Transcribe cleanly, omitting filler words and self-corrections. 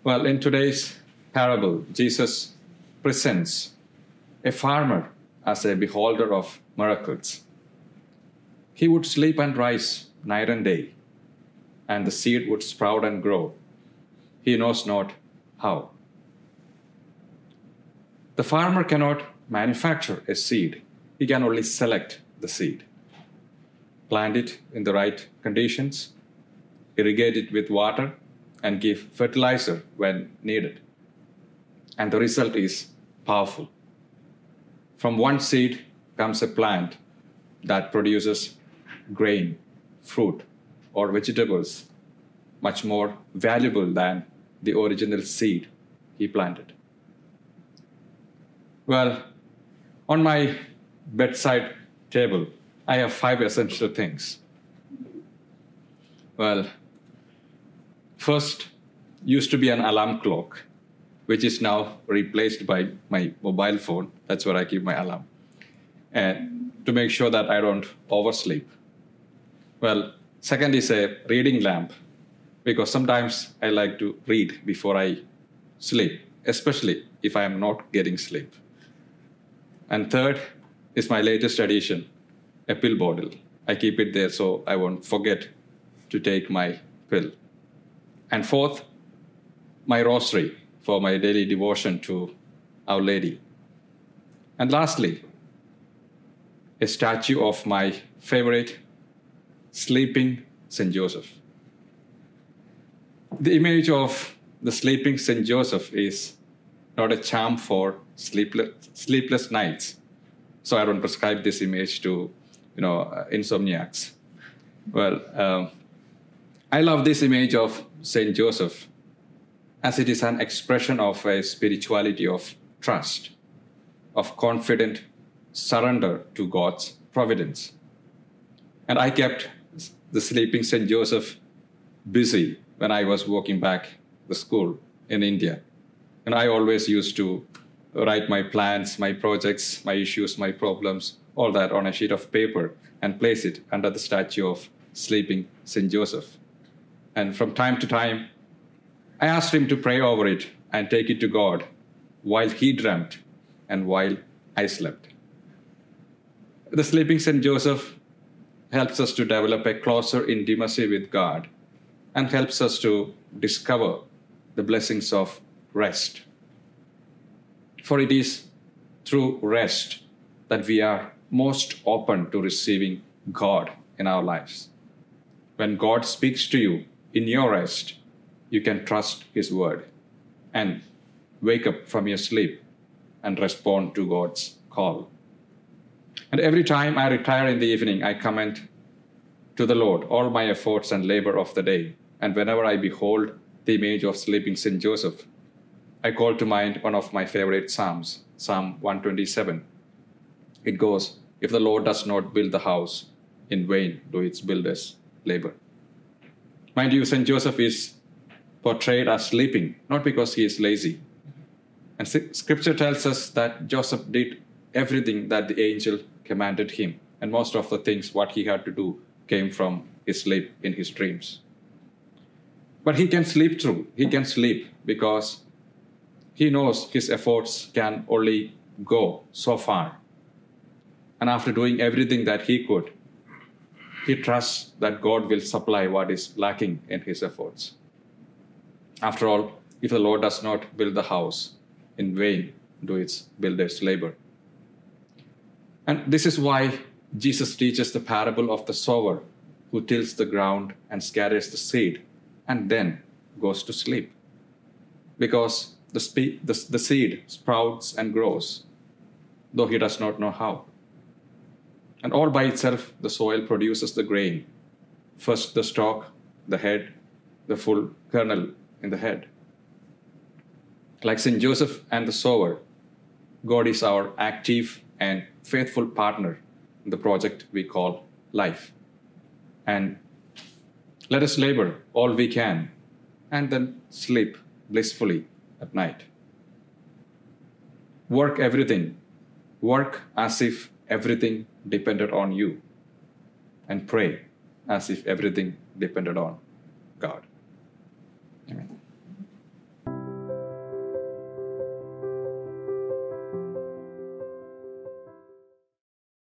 Well, in today's parable, Jesus presents a farmer as a beholder of miracles. He would sleep and rise night and day, and the seed would sprout and grow. He knows not how. The farmer cannot manufacture a seed. He can only select the seed, plant it in the right conditions, irrigate it with water, and give fertilizer when needed. And the result is powerful. From one seed comes a plant that produces grain, fruit, or vegetables much more valuable than the original seed he planted. Well, on my bedside table, I have 5 essential things. Well, first used to be an alarm clock, which is now replaced by my mobile phone. That's where I keep my alarm. And to make sure that I don't oversleep. Well, second is a reading lamp, because sometimes I like to read before I sleep, especially if I am not getting sleep. And third is my latest addition, a pill bottle. I keep it there so I won't forget to take my pill. And fourth, my rosary for my daily devotion to Our Lady. And lastly, a statue of my favorite sleeping St. Joseph. The image of the sleeping St. Joseph is not a charm for sleepless nights. So I don't prescribe this image to insomniacs. Well, I love this image of St. Joseph as it is an expression of a spirituality of trust, of confident surrender to God's providence. And I kept the sleeping St. Joseph busy when I was walking back to school in India. And I always used to write my plans, my projects, my issues, my problems, all that on a sheet of paper and place it under the statue of sleeping St. Joseph. And from time to time, I asked him to pray over it and take it to God while he dreamt and while I slept. The sleeping St. Joseph helps us to develop a closer intimacy with God and helps us to discover the blessings of rest. For it is through rest that we are most open to receiving God in our lives. When God speaks to you in your rest, you can trust His word and wake up from your sleep and respond to God's call. And every time I retire in the evening, I commend to the Lord all my efforts and labor of the day. And whenever I behold the image of sleeping St. Joseph, I call to mind one of my favorite Psalms, Psalm 127. It goes, "If the Lord does not build the house, in vain do its builders labor." Mind you, St. Joseph is portrayed as sleeping, not because he is lazy. And Scripture tells us that Joseph did everything that the angel commanded him. And most of the things what he had to do came from his sleep in his dreams. But he can sleep through. He can sleep because he knows his efforts can only go so far. And after doing everything that he could, he trusts that God will supply what is lacking in his efforts. After all, if the Lord does not build the house, in vain do its builders labor. And this is why Jesus teaches the parable of the sower who tills the ground and scatters the seed and then goes to sleep. Because the seed sprouts and grows, though he does not know how. And all by itself, the soil produces the grain. First the stalk, the head, the full kernel in the head. Like St. Joseph and the sower, God is our active and faithful partner in the project we call life. And let us labor all we can and then sleep blissfully at night. Work everything. Work as if everything depended on you. And pray as if everything depended on God.